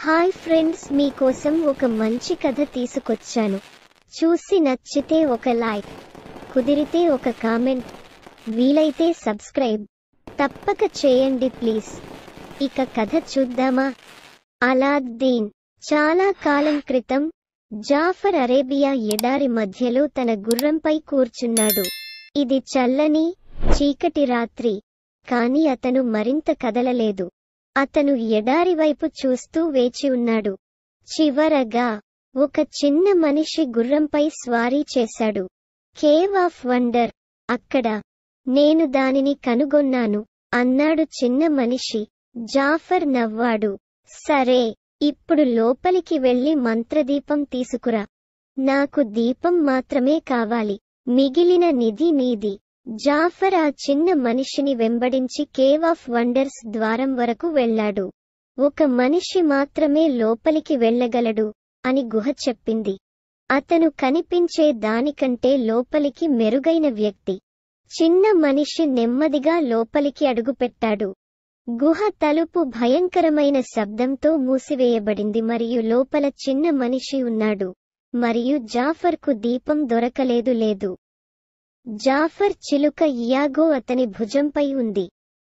Hi friends, మీకోసం ఒక మంచి కథ తీసుకొచ్చాను. చూసి నచ్చితే ఒక లైక్, కుదిరితే ఒక కామెంట్, వీలైతే సబ్స్క్రైబ్ తప్పక చేయండి ప్లీజ్. ఇక కథ చూద్దామా? అలాద్దీన్ చాలా కాలం క్రితం జాఫర్ అరేబియా ఎడారి మధ్యలో తన గుర్రంపై కూర్చున్నాడు. ఇది చల్లని చీకటి రాత్రి, కాని అతను మరింత కదలలేదు. అతను ఎడారి వైపు చూస్తూ వేచి ఉన్నాడు. చివరగా ఒక చిన్న మనిషి గుర్రంపై స్వారీ చేశాడు. కేవ్ ఆఫ్ వండర్, అక్కడ. నేను దానిని కనుగొన్నాను అన్నాడు చిన్న మనిషి. జాఫర్ నవ్వాడు. సరే, ఇప్పుడు లోపలికి వెళ్లి మంత్రదీపం తీసుకురా. నాకు దీపం మాత్రమే కావాలి, మిగిలిన నిధి నీది. జాఫర్ ఆ చిన్న మనిషిని వెంబడించి కేవ్ ఆఫ్ వండర్స్ ద్వారం వరకు వెళ్లాడు. ఒక మనిషి మాత్రమే లోపలికి వెళ్లగలడు అని గుహ చెప్పింది. అతను కనిపించే దానికంటే లోపలికి మెరుగైన వ్యక్తి. చిన్న మనిషి నెమ్మదిగా లోపలికి అడుగుపెట్టాడు. గుహ తలుపు భయంకరమైన శబ్దంతో మూసివేయబడింది మరియు లోపల చిన్న మనిషి ఉన్నాడు. మరియు జాఫర్కు దీపం దొరకలేదు. జాఫర్ చిలుక ఇయాగో అతని భుజంపై ఉంది.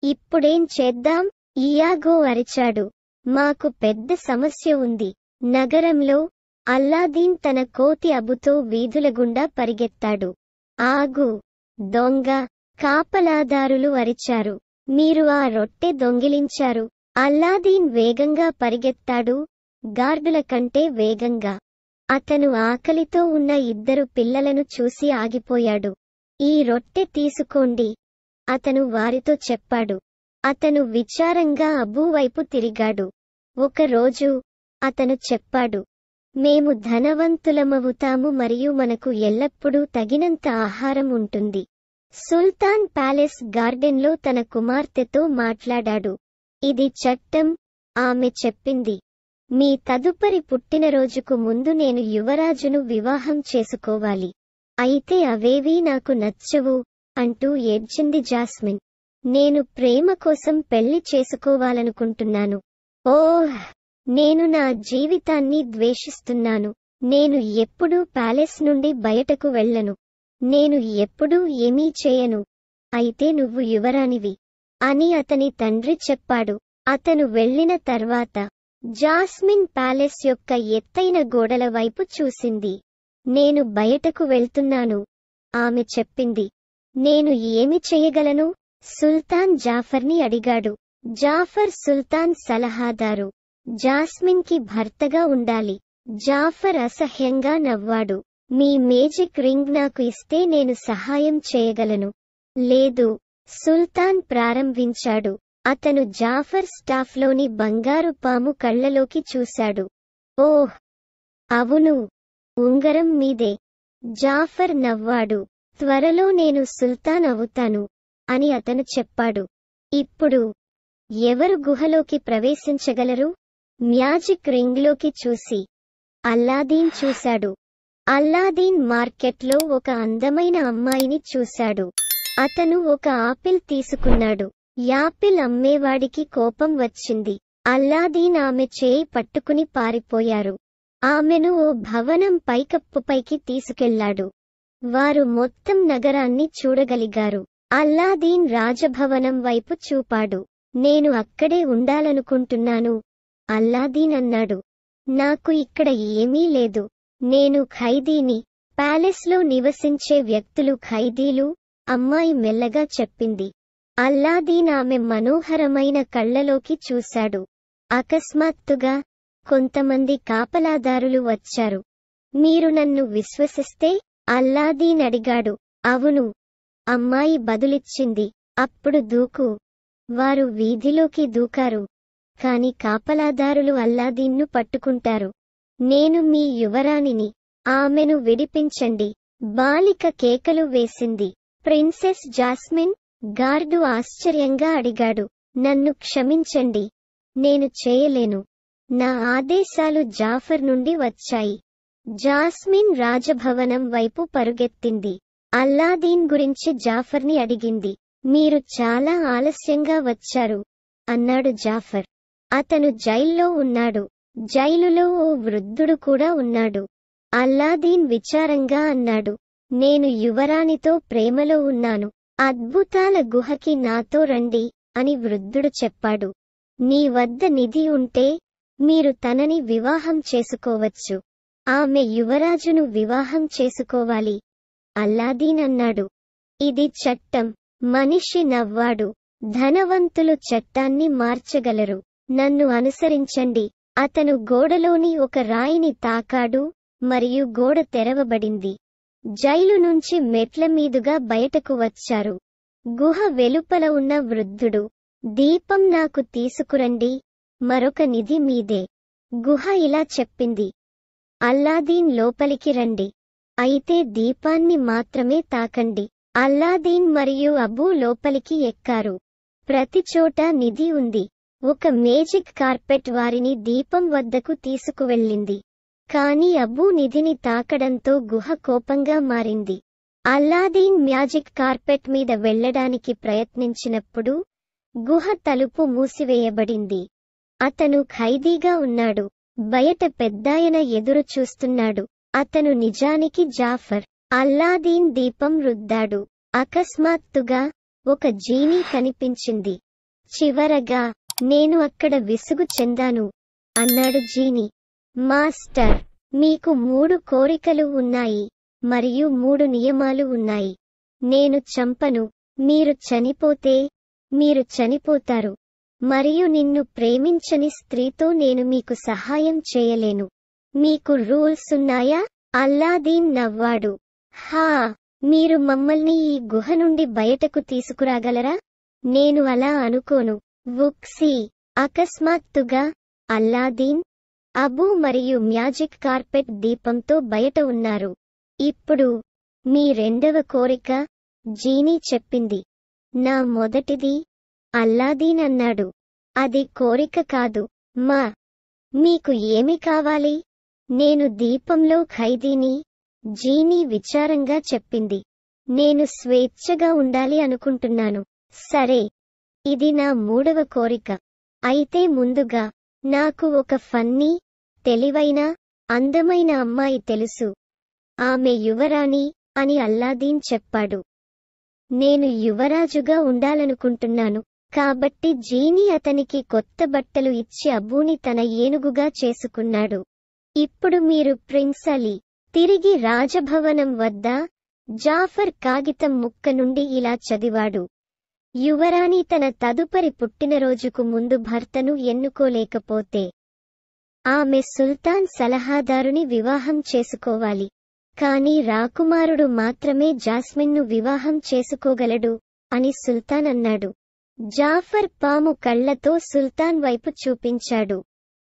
ఇప్పుడేం చేద్దాం? ఇయాగో అరిచాడు. మాకు పెద్ద సమస్య ఉంది. నగరంలో అల్లాదీన్ తన కోతి అబుతో వీధుల గుండా పరిగెత్తాడు. ఆగు, దొంగ! కాపలాదారులు అరిచారు. మీరు ఆ రొట్టె దొంగిలించారు. అల్లాదీన్ వేగంగా పరిగెత్తాడు, గార్డుల కంటే వేగంగా. అతను ఆకలితో ఉన్న ఇద్దరు పిల్లలను చూసి ఆగిపోయాడు. ఈ రొట్టె తీసుకోండి, అతను వారితో చెప్పాడు. అతను విచారంగా అబూ వైపు తిరిగాడు. ఒకరోజు అతను చెప్పాడు, మేము ధనవంతులమవుతాము మరియు మనకు ఎల్లప్పుడూ తగినంత ఆహారం ఉంటుంది. సుల్తాన్ ప్యాలెస్ గార్డెన్లో తన కుమార్తెతో మాట్లాడాడు. ఇది చట్టం, ఆమె చెప్పింది. మీ తదుపరి పుట్టినరోజుకు ముందు నేను యువరాజును వివాహం చేసుకోవాలి. అయితే అవేవీ నాకు నచ్చవు అంటూ ఏడ్చింది జాస్మిన్. నేను ప్రేమ కోసం పెళ్లి చేసుకోవాలనుకుంటున్నాను. ఓహ్, నేను నా జీవితాన్ని ద్వేషిస్తున్నాను. నేను ఎప్పుడూ ప్యాలెస్ నుండి బయటకు వెళ్ళను. నేను ఎప్పుడూ ఏమీ చేయను. అయితే నువ్వు యువరానివి అని అతని తండ్రి చెప్పాడు. అతను వెళ్లిన తర్వాత జాస్మిన్ ప్యాలెస్ యొక్క ఎత్తైన గోడల వైపు చూసింది. నేను బయటకు వెళ్తున్నాను, ఆమె చెప్పింది. నేను ఏమి చేయగలను? సుల్తాన్ జాఫర్ని అడిగాడు. జాఫర్ సుల్తాన్ సలహాదారు, జాస్మిన్ కి భర్తగా ఉండాలి. జాఫర్ అసహ్యంగా నవ్వాడు. మీ మేజిక్ రింగ్ నాకు ఇస్తే నేను సహాయం చేయగలను. లేదు, సుల్తాన్ ప్రారంభించాడు. అతను జాఫర్ స్టాఫ్లోని బంగారు పాము కళ్లలోకి చూశాడు. ఓహ్, అవును, ఉంగరం మీదే. జాఫర్ నవ్వాడు. త్వరలో నేను సుల్తాన్ అవుతాను అని అతను చెప్పాడు. ఇప్పుడు ఎవరు గుహలోకి ప్రవేశించగలరు? మ్యాజిక్ రింగ్లోకి చూసి అల్లాదీన్ చూశాడు. అల్లాదీన్ మార్కెట్లో ఒక అందమైన అమ్మాయిని చూశాడు. అతను ఒక ఆపిల్ తీసుకున్నాడు. యాపిల్ అమ్మేవాడికి కోపం వచ్చింది. అల్లాదీన్ ఆమె చేయి పట్టుకుని పారిపోయారు. ఆమెను ఓ భవనం పైకప్పుపైకి తీసుకెళ్లాడు. వారు మొత్తం నగరాన్ని చూడగలిగారు. అల్లాదీన్ రాజభవనం వైపు చూపాడు. నేను అక్కడే ఉండాలనుకుంటున్నాను, అల్లాదీన్ అన్నాడు. నాకు ఇక్కడ ఏమీ లేదు. నేను ఖైదీని. ప్యాలెస్లో నివసించే వ్యక్తులు ఖైదీలు, అమ్మాయి మెల్లగా చెప్పింది. అల్లాదీన్ ఆమె మనోహరమైన కళ్లలోకి చూశాడు. అకస్మాత్తుగా కొంతమంది కాపలాదారులు వచ్చారు. మీరు నన్ను విశ్వసిస్తే? అల్లాదీన్ అడిగాడు. అవును, అమ్మాయి బదులిచ్చింది. అప్పుడు దూకు. వారు వీధిలోకి దూకారు. కాని కాపలాదారులు అల్లాదీన్ను పట్టుకుంటారు. నేను మీ యువరాణిని, ఆమెను విడిపించండి. బాలిక కేకలు వేసింది. Princess jasmine? గార్డు ఆశ్చర్యంగా అడిగాడు. నన్ను క్షమించండి, నేను చేయలేను. నా ఆదేశాలు జాఫర్ నుండి వచ్చాయి. జాస్మిన్ రాజభవనం వైపు పరుగెత్తింది. అల్లాదీన్ గురించి జాఫర్ని అడిగింది. మీరు చాలా ఆలస్యంగా వచ్చారు అన్నాడు జాఫర్. అతను జైల్లో ఉన్నాడు. జైలులో ఓ వృద్ధుడు కూడా ఉన్నాడు. అల్లాదీన్ విచారంగా అన్నాడు, నేను యువరాణితో ప్రేమలో ఉన్నాను. అద్భుతాల గుహకి నాతో రండి అని వృద్ధుడు చెప్పాడు. నీ వద్ద నిధి ఉంటే మీరు తనని వివాహం చేసుకోవచ్చు. ఆమె యువరాజును వివాహం చేసుకోవాలి. అల్లాదీన్ అన్నాడు. ఇది చట్టం. మనిషి నవ్వాడు. ధనవంతులు చట్టాన్ని మార్చగలరు. నన్ను అనుసరించండి. అతను గోడలోని ఒక రాయిని తాకాడు మరియు గోడ తెరవబడింది. జైలు నుంచి మెట్ల మీదుగా బయటకు వచ్చారు. గుహ వెలుపల ఉన్న వృద్ధుడు, దీపం నాకు తీసుకురండి, మరొక నిధి మీదే. గుహ ఇలా చెప్పింది, అల్లాదీన్ లోపలికి రండి. అయితే దీపాన్ని మాత్రమే తాకండి. అల్లాదీన్ మరియు అబూ లోపలికి ఎక్కారు. ప్రతిచోటా నిధి ఉంది. ఒక మేజిక్ కార్పెట్ వారిని దీపం వద్దకు తీసుకువెళ్ళింది. కాని అబూ నిధిని తాకడంతో గుహ కోపంగా మారింది. అల్లాదీన్ మ్యాజిక్ కార్పెట్ మీద వెళ్లడానికి ప్రయత్నించినప్పుడు గుహ తలుపు మూసివేయబడింది. అతను ఖైదీగా ఉన్నాడు. బయట పెద్దాయన ఎదురు చూస్తున్నాడు. అతను నిజానికి జాఫర్. అల్లాదీన్ దీపం రుద్దాడు. అకస్మాత్తుగా ఒక జీనీ కనిపించింది. చివరగా, నేను అక్కడ విసుగు చెందాను అన్నాడు జీనీ. మాస్టర్, మీకు 3 కోరికలు ఉన్నాయి మరియు 3 నియమాలు ఉన్నాయి. నేను చంపను. మీరు చనిపోతే మీరు చనిపోతారు. మరియు నిన్ను ప్రేమించని స్త్రీతో నేను మీకు సహాయం చేయలేను. మీకు రూల్స్ ఉన్నాయా? అల్లాదీన్ నవ్వాడు. హా, మీరు మమ్మల్ని ఈ గుహ నుండి బయటకు తీసుకురాగలరా? నేను అలా అనుకోను. వుక్సీ. అకస్మాత్తుగా అల్లాదీన్, అబూ మరియు మ్యాజిక్ కార్పెట్ దీపంతో బయట ఉన్నారు. ఇప్పుడు మీ 2వ కోరిక? జీనీ చెప్పింది. నా మొదటిది, అల్లాదీన్ అన్నాడు. అది కోరిక కాదు. మీకు ఏమి కావాలి? నేను దీపంలో ఖైదీని. జీనీ విచారంగా చెప్పింది. నేను స్వేచ్ఛగా ఉండాలి అనుకుంటున్నాను. సరే, ఇది నా 3వ కోరిక. అయితే ముందుగా, నాకు ఒక ఫన్నీ, తెలివైన, అందమైన అమ్మాయి తెలుసు. ఆమె యువరాణి అని అల్లాదీన్ చెప్పాడు. నేను యువరాజుగా ఉండాలనుకుంటున్నాను. కాబట్టి జీనీ అతనికి కొత్త బట్టలు ఇచ్చి అబూని తన ఏనుగుగా చేసుకున్నాడు. ఇప్పుడు మీరు ప్రిన్స్ అలీ. తిరిగి రాజభవనం వద్ద జాఫర్ కాగితం ముక్క నుండి ఇలా చదివాడు. యువరాణి తన తదుపరి పుట్టినరోజుకు ముందు భర్తను ఎన్నుకోలేకపోతే ఆమె సుల్తాన్ సలహాదారుని వివాహం చేసుకోవాలి. కానీ రాకుమారుడు మాత్రమే జాస్మిన్ను వివాహం చేసుకోగలడు అని సుల్తాన్ అన్నాడు. జాఫర్ పాము కళ్లతో సుల్తాన్ వైపు చూపించాడు.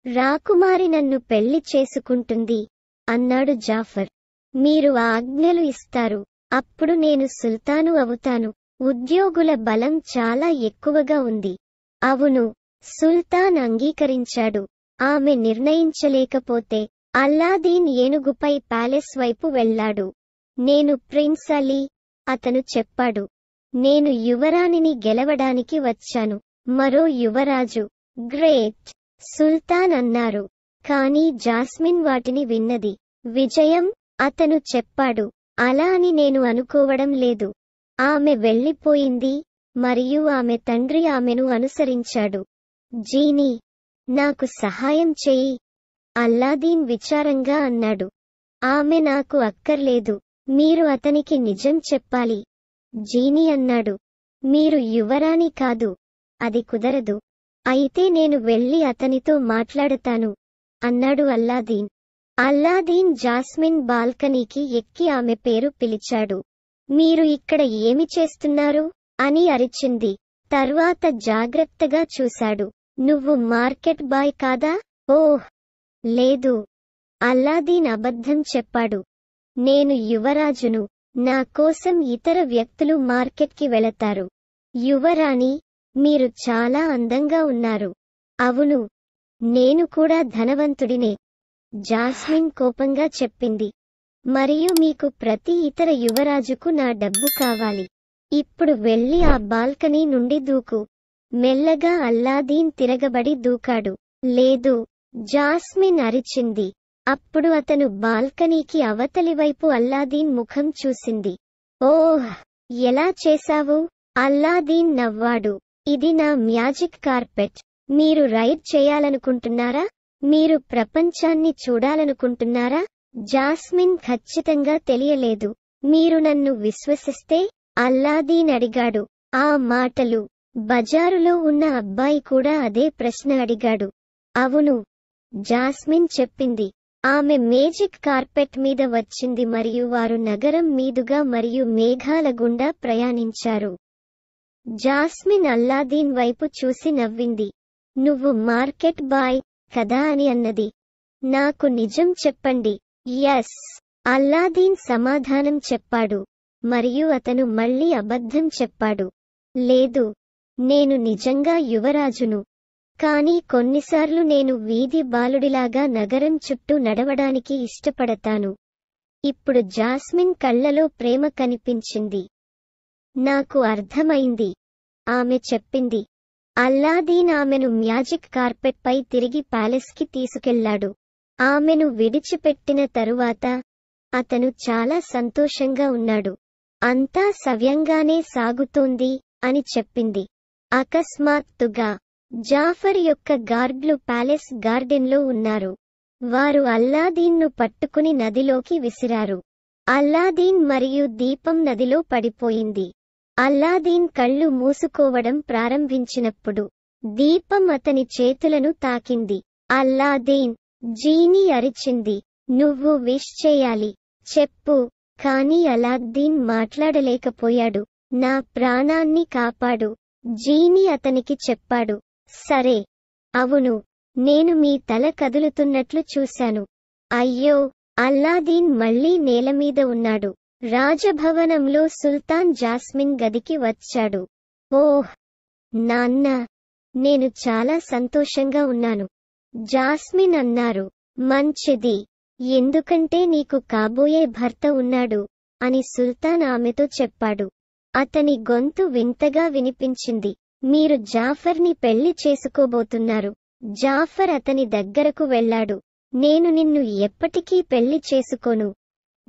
రాకుమారి నన్ను పెళ్లి చేసుకుంటుంది అన్నాడు జాఫర్. మీరు ఆజ్ఞలు ఇస్తారు. అప్పుడు నేను సుల్తాను అవుతాను. ఉద్యోగుల బలం చాలా ఎక్కువగా ఉంది. అవును, సుల్తాన్ అంగీకరించాడు. ఆమె నిర్ణయించలేకపోతే అల్లాదీన్ ఏనుగుపై ప్యాలెస్ వైపు వెళ్లాడు. నేను ప్రిన్స్ అలీ, అతను చెప్పాడు. నేను యువరాణిని గెలవడానికి వచ్చాను. మరో యువరాజు. గ్రేట్, సుల్తాన్ అన్నారు. కానీ జాస్మిన్ వాటిని విన్నది. విజయం, అతను చెప్పాడు. అలా అని నేను అనుకోవడం లేదు. ఆమె వెళ్ళిపోయింది మరియు ఆమె తండ్రి ఆమెను అనుసరించాడు. జీనీ, నాకు సహాయం చెయ్యి, అల్లాదీన్ విచారంగా అన్నాడు. ఆమె నాకు అక్కర్లేదు. మీరు అతనికి నిజం చెప్పాలి. జీనీ అన్నాడు. మీరు యువరాణి కాదు. అది కుదరదు. అయితే నేను వెళ్ళి అతనితో మాట్లాడతాను అన్నాడు అల్లాదీన్. అల్లాదీన్ జాస్మిన్ బాల్కనీకి ఎక్కి ఆమె పేరు పిలిచాడు. మీరు ఇక్కడ ఏమి చేస్తున్నారు అని అరిచింది. తర్వాత జాగ్రత్తగా చూశాడు. నువ్వు మార్కెట్ బాయ్ కాదా? ఓహ్ లేదు, అల్లాదీన్ అబద్ధం చెప్పాడు. నేను యువరాజును. నా కోసం ఇతర వ్యక్తులు మార్కెట్కి వెళతారు. యువరాణి, మీరు చాలా అందంగా ఉన్నారు. అవును, నేను కూడా ధనవంతుడినే, జాస్మిన్ కోపంగా చెప్పింది. మరియు మీకు ప్రతి ఇతర యువరాజుకు నా డబ్బు కావాలి. ఇప్పుడు వెళ్ళి ఆ బాల్కనీ నుండి దూకు. మెల్లగా అల్లాదీన్ తిరగబడి దూకాడు. లేదు, జాస్మిన్ అరిచింది. అప్పుడు అతను బాల్కనీకి అవతలి వైపు అల్లాదీన్ ముఖం చూసింది. ఓహ్, ఎలా చేశావు? అల్లాదీన్ నవ్వాడు. ఇది నా మ్యాజిక్ కార్పెట్. మీరు రైడ్ చేయాలనుకుంటున్నారా? మీరు ప్రపంచాన్ని చూడాలనుకుంటున్నారా? జాస్మిన్ ఖచ్చితంగా తెలియలేదు. మీరు నన్ను విశ్వసిస్తే? అల్లాదీన్ అడిగాడు. ఆ మాటలు బజారులో ఉన్న అబ్బాయి కూడా అదే ప్రశ్న అడిగాడు. అవును, జాస్మిన్ చెప్పింది. ఆమె మేజిక్ కార్పెట్ మీద వచ్చింది మరియు వారు నగరం మీదుగా మరియు మేఘాల గుండా ప్రయాణించారు. జాస్మిన్ అల్లాదీన్ వైపు చూసి నవ్వింది. నువ్వు మార్కెట్ బాయ్ కదా అని అన్నది. నాకు నిజం చెప్పండి. యస్, అల్లాదీన్ సమాధానం చెప్పాడు. మరియు అతను మళ్ళీ అబద్ధం చెప్పాడు. లేదు, నేను నిజంగా యువరాజును. కానీ కొన్నిసార్లు నేను వీధి బాలుడిలాగా నగరం చుట్టూ నడవడానికి ఇష్టపడతాను. ఇప్పుడు జాస్మిన్ కళ్లలో ప్రేమ కనిపించింది. నాకు అర్థమైంది, ఆమె చెప్పింది. అల్లాదీన్ ఆమెను మ్యాజిక్ కార్పెట్ పై తిరిగి ప్యాలెస్కి తీసుకెళ్లాడు. ఆమెను విడిచిపెట్టిన తరువాత అతను చాలా సంతోషంగా ఉన్నాడు. అంతా సవ్యంగానే సాగుతోంది అని చెప్పింది. అకస్మాత్తుగా జాఫర్ యొక్క గార్డ్లు ప్యాలెస్ గార్డెన్లో ఉన్నారు. వారు అల్లాదీన్ను పట్టుకుని నదిలోకి విసిరారు. అల్లాదీన్ మరియు దీపం నదిలో పడిపోయింది. అల్లాదీన్ కళ్ళు మూసుకోవడం ప్రారంభించినప్పుడు దీపం అతని చేతులను తాకింది. అల్లాదీన్, జీనీ అరిచింది. నువ్వు విష్ చేయాలి. చెప్పు. కానీ అల్లాదీన్ మాట్లాడలేకపోయాడు. నా ప్రాణాన్ని కాపాడు, జీనీ అతనికి చెప్పాడు. సరే. అవును, నేను మీ తల కదులుతున్నట్లు చూశాను. అయ్యో, అల్లాదీన్ మళ్లీ నేలమీద ఉన్నాడు. రాజభవనంలో సుల్తాన్ జాస్మిన్ గదికి వచ్చాడు. ఓహ్ నాన్న, నేను చాలా సంతోషంగా ఉన్నాను, జాస్మిన్ అన్నారు. మంచిది, ఎందుకంటే నీకు కాబోయే భర్త ఉన్నాడు అని సుల్తాన్ ఆమెతో చెప్పాడు. అతని గొంతు వింతగా వినిపించింది. మీరు జాఫర్ని పెళ్లి చేసుకోబోతున్నారు. జాఫర్ అతని దగ్గరకు వెళ్లాడు. నేను నిన్ను ఎప్పటికీ పెళ్లి చేసుకోను,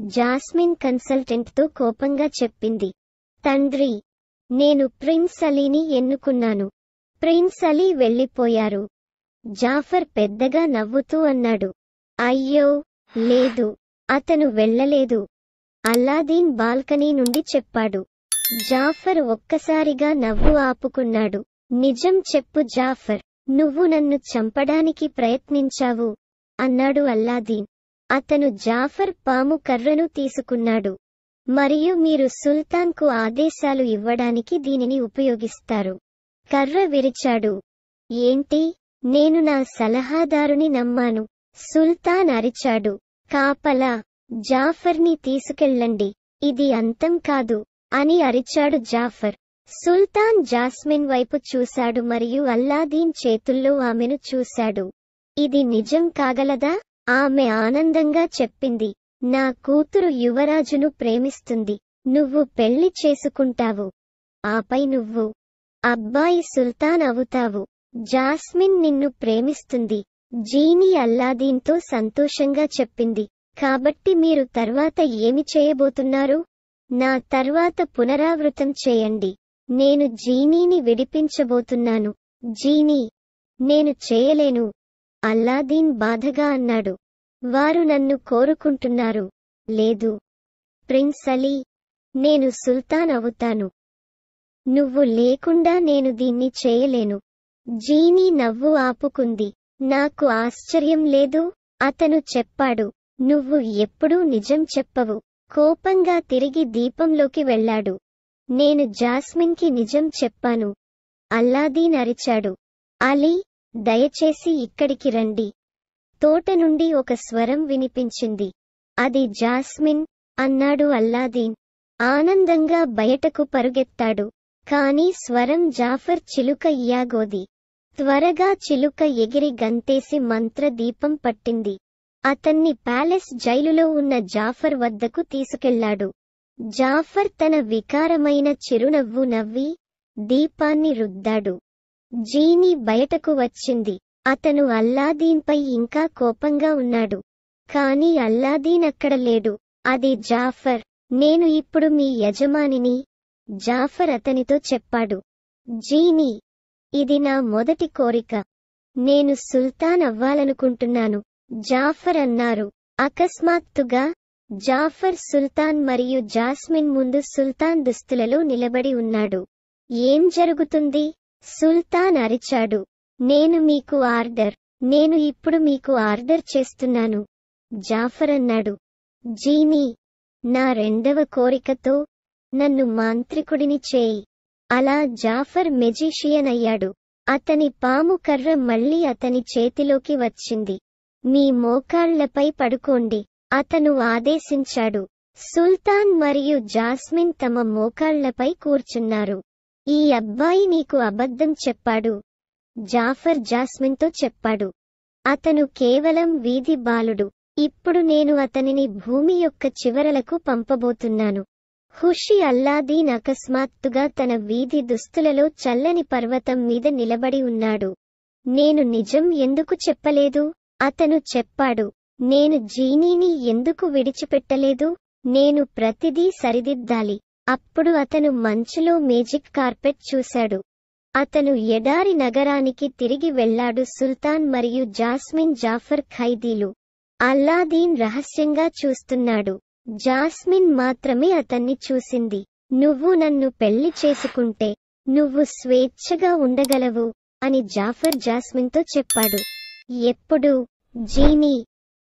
జాస్మిన్ కన్సల్టెంట్తో కోపంగా చెప్పింది. తండ్రి, నేను ప్రిన్స్ అలీని ఎన్నుకున్నాను. ప్రిన్స్ అలీ వెళ్లిపోయారు. జాఫర్ పెద్దగా నవ్వుతూ అన్నాడు. అయ్యో లేదు, అతను వెళ్లలేదు, అల్లాదీన్ బాల్కనీ నుండి చెప్పాడు. జాఫర్ ఒక్కసారిగా నవ్వు ఆపుకున్నాడు. నిజం చెప్పు జాఫర్, నువ్వు నన్ను చంపడానికి ప్రయత్నించావు అన్నాడు అల్లాదీన్. అతను జాఫర్ పాము కర్రను తీసుకున్నాడు. మరియు మీరు సుల్తాన్కు ఆదేశాలు ఇవ్వడానికి దీనిని ఉపయోగిస్తారు. కర్ర విరిచాడు. ఏంటి? నేను నా సలహాదారుని నమ్మాను. సుల్తాన్ అరిచాడు. కాపలా, జాఫర్ని తీసుకెళ్ళండి, ఇది అంతం కాదు అని అరిచాడు జాఫర్. సుల్తాన్ జాస్మిన్ వైపు చూశాడు మరియు అల్లాదీన్ చేతుల్లో ఆమెను చూశాడు. ఇది నిజం కాగలదా? ఆమె ఆనందంగా చెప్పింది. నా కూతురు యువరాజును ప్రేమిస్తుంది. నువ్వు పెళ్లి చేసుకుంటావు. ఆపై నువ్వు అబ్బాయి సుల్తాన్ అవుతావు. జాస్మిన్ నిన్ను ప్రేమిస్తుంది, జీనీ అల్లాదీన్తో సంతోషంగా చెప్పింది. కాబట్టి మీరు తర్వాత ఏమి చేయబోతున్నారు? నా తర్వాత పునరావృతం చేయండి. నేను జీనీని విడిపించబోతున్నాను. జీనీ, నేను చేయలేను, అల్లాదీన్ బాధగా అన్నాడు. వారు నన్ను కోరుకుంటున్నారు. లేదు ప్రిన్స్ అలీ, నేను సుల్తాన్ అవుతాను. నువ్వు లేకుండా నేను దీన్ని చేయలేను. జీనీ నవ్వు ఆపుకుంది. నాకు ఆశ్చర్యం లేదు, అతను చెప్పాడు. నువ్వు ఎప్పుడూ నిజం చెప్పవు. కోపంగా తిరిగి దీపంలోకి వెళ్లాడు. నేను జాస్మిన్కి నిజం చెప్పాను, అల్లాదీన్ అరిచాడు. అలీ, దయచేసి ఇక్కడికి రండి. తోట నుండి ఒక స్వరం వినిపించింది. అది జాస్మిన్ అన్నాడు అల్లాదీన్. ఆనందంగా బయటకు పరుగెత్తాడు. కానీ స్వరం జాఫర్ చిలుక ఇయాగోది. త్వరగా చిలుక ఎగిరి గంతేసి మంత్ర దీపం పట్టింది. అతన్ని ప్యాలెస్ జైలులో ఉన్న జాఫర్ వద్దకు తీసుకెళ్లాడు. జాఫర్ తన వికారమైన చిరునవ్వు నవ్వి దీపాన్ని రుద్దాడు. జీనీ బయటకు వచ్చింది. అతను అల్లాదీన్పై ఇంకా కోపంగా ఉన్నాడు. కాని అల్లాదీన్ అక్కడ లేడు. అది జాఫర్. నేను ఇప్పుడు మీ యజమానిని. జాఫర్ అతనితో చెప్పాడు. జీనీ, ఇది నా మొదటి కోరిక. నేను సుల్తాన్ అవ్వాలనుకుంటున్నాను. జాఫర్ అన్నారు. అకస్మాత్తుగా జాఫర్ సుల్తాన్ మరియు జాస్మిన్ ముందు సుల్తాన్ దుస్తులలో నిలబడి ఉన్నాడు. ఏం జరుగుతుంది? సుల్తాన్ అరిచాడు. నేను మీకు ఆర్డర్. నేను ఇప్పుడు మీకు ఆర్డర్ చేస్తున్నాను. జాఫర్ అన్నాడు. జీనీ, నా రెండవ కోరికతో నన్ను మాంత్రికుడిని చేయి. అలా జాఫర్ మెజిషియన్ అయ్యాడు. అతని పాము కర్ర మళ్లీ అతని చేతిలోకి వచ్చింది. మీ మోకాళ్లపై పడుకోండి, అతను ఆదేశించాడు. సుల్తాన్ మరియు జాస్మిన్ తమ మోకాళ్లపై కూర్చున్నారు. ఈ అబ్బాయి నీకు అబద్ధం చెప్పాడు, జాఫర్ జాస్మిన్తో చెప్పాడు. అతను కేవలం వీధి బాలుడు. ఇప్పుడు నేను అతనిని భూమి యొక్క చివరలకు పంపబోతున్నాను. ఖుషి అల్లాదీన్ అకస్మాత్తుగా తన వీధి దుస్తులలో చల్లని పర్వతం మీద నిలబడి ఉన్నాడు. నేను నిజం ఎందుకు చెప్పలేదు? అతను చెప్పాడు. నేను జీనీని ఎందుకు విడిచిపెట్టలేదు? నేను ప్రతిదీ సరిదిద్దాలి. అప్పుడు అతను మంచులో మేజిక్ కార్పెట్ చూశాడు. అతను ఎడారి నగరానికి తిరిగి వెళ్లాడు. సుల్తాన్ మరియు జాస్మిన్ జాఫర్ ఖైదీలు. అల్లాదీన్ రహస్యంగా చూస్తున్నాడు. జాస్మిన్ మాత్రమే అతన్ని చూసింది. నువ్వు నన్ను పెళ్లి చేసుకుంటే నువ్వు స్వేచ్ఛగా ఉండగలవు అని జాఫర్ జాస్మిన్తో చెప్పాడు. ఎప్పుడు? జీనీ,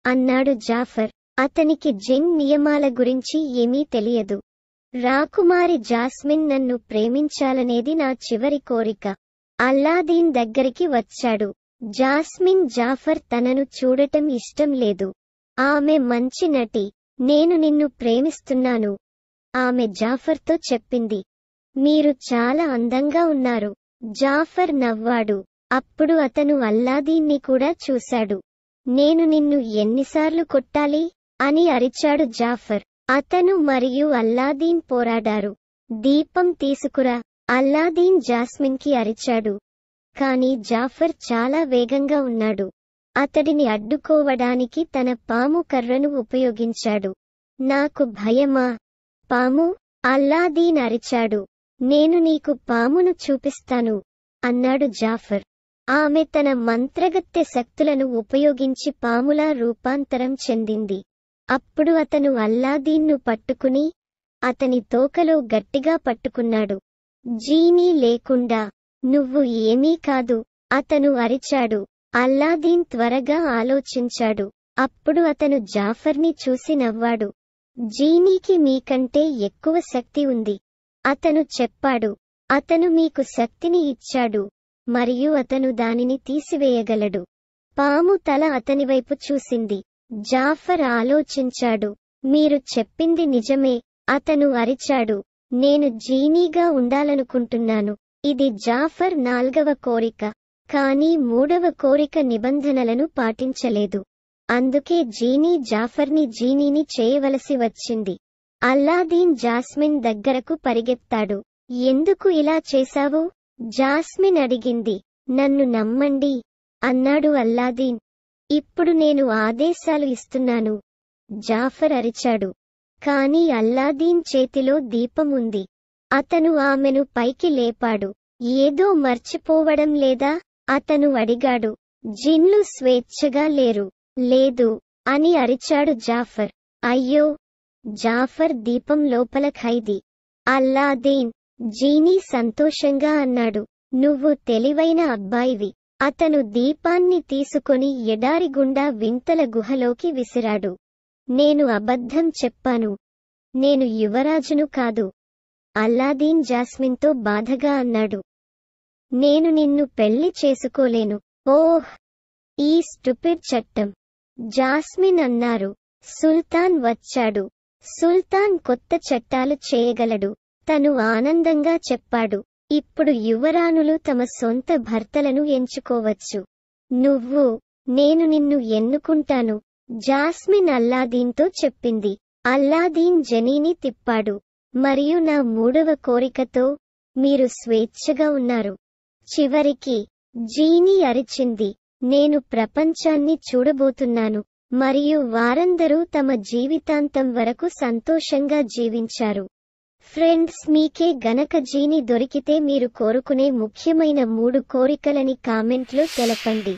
అన్నాడు జాఫర్. అతనికి జిన్ నియమాల గురించి ఏమీ తెలియదు. రాకుమారి జాస్మిన్ నన్ను ప్రేమించాలనేది నా చివరి కోరిక. అల్లాదీన్ దగ్గరికి వచ్చాడు. జాస్మిన్ జాఫర్ తనను చూడటం ఇష్టం లేదు. ఆమె మంచి నటి. నేను నిన్ను ప్రేమిస్తున్నాను, ఆమె జాఫర్తో చెప్పింది. మీరు చాలా అందంగా ఉన్నారు. జాఫర్ నవ్వాడు. అప్పుడు అతను అల్లాదీన్ని కూడా చూశాడు. నేను నిన్ను ఎన్నిసార్లు కొట్టాలి అని అరిచాడు జాఫర్. అతను మరియు అల్లాదీన్ పోరాడారు. దీపం తీసుకురా, అల్లాదీన్ జాస్మిన్కి అరిచాడు. కాని జాఫర్ చాలా వేగంగా ఉన్నాడు. అతడిని అడ్డుకోవడానికి తన పాము కర్రను ఉపయోగించాడు. నాకు భయమా? పాము? అల్లాదీన్ అరిచాడు. నేను నీకు పామును చూపిస్తాను అన్నాడు జాఫర్. ఆమె తన మంత్రగత్తె శక్తులను ఉపయోగించి పాములా రూపాంతరం చెందింది. అప్పుడు అతను అల్లాదీన్ను పట్టుకుని అతని తోకలో గట్టిగా పట్టుకున్నాడు. జీనీ లేకుండా నువ్వు ఏమీ కాదు, అతను అరిచాడు. అల్లాదీన్ త్వరగా ఆలోచించాడు. అప్పుడు అతను జాఫర్ని చూసి నవ్వాడు. జీనీకి మీకంటే ఎక్కువ శక్తి ఉంది, అతను చెప్పాడు. అతను మీకు శక్తిని ఇచ్చాడు మరియు అతను దానిని తీసివేయగలడు. పాము తల అతనివైపు చూసింది. జాఫర్ ఆలోచించాడు. మీరు చెప్పింది నిజమే, అతను అరిచాడు. నేను జీనీగా ఉండాలనుకుంటున్నాను. ఇది జాఫర్ 4వ కోరిక. కానీ 3వ కోరిక నిబంధనలను పాటించలేదు. అందుకే జీనీ జాఫర్ని జీనీని చేయవలసి వచ్చింది. అల్లాదీన్ జాస్మిన్ దగ్గరకు పరిగెత్తాడు. ఎందుకు ఇలా చేశావు? జాస్మిన్ అడిగింది. నన్ను నమ్మండి అన్నాడు అల్లాదీన్. ఇప్పుడు నేను ఆదేశాలు ఇస్తున్నాను, జాఫర్ అరిచాడు. కాని అల్లాదీన్ చేతిలో దీపం ఉంది. అతను ఆమెను పైకి లేపాడు. ఏదో మర్చిపోవడం లేదా? అతను అడిగాడు. జిన్లు స్వేచ్ఛగా లేరు. లేదు అని అరిచాడు జాఫర్. అయ్యో! జాఫర్ దీపం లోపల ఖైదీ. అల్లాదీన్, జీనీ సంతోషంగా అన్నాడు. నువ్వు తెలివైన అబ్బాయివి. అతను దీపాన్ని తీసుకొని ఎడారి గుండా వింతల గుహలోకి విసిరాడు. నేను అబద్ధం చెప్పాను. నేను యువరాజును కాదు, అల్లాదీన్ జాస్మిన్తో బాధగా అన్నాడు. నేను నిన్ను పెళ్లి చేసుకోలేను. ఓహ్, ఈ స్టూపిడ్ చట్టం, జాస్మిన్ అన్నారు. సుల్తాన్ వచ్చాడు. సుల్తాన్ కొత్త చట్టాలు చేయగలడు, తను ఆనందంగా చెప్పాడు. ఇప్పుడు యువరాణులు తమ సొంత భర్తలను ఎంచుకోవచ్చు. నేను నిన్ను ఎన్నుకుంటాను, జాస్మిన్ అల్లాదీన్తో చెప్పింది. అల్లాదీన్ జనీని తిప్పాడు. మరియు నా 3వ కోరికతో మీరు స్వేచ్ఛగా ఉన్నారు. చివరికి జీనీ అరిచింది. నేను ప్రపంచాన్ని చూడబోతున్నాను. మరియు వారందరూ తమ జీవితాంతం వరకు సంతోషంగా జీవించారు. ఫ్రెండ్స్, మీకే గనక జీని దొరికితే మీరు కోరుకునే ముఖ్యమైన 3 కోరికలని కామెంట్లో తెలపండి.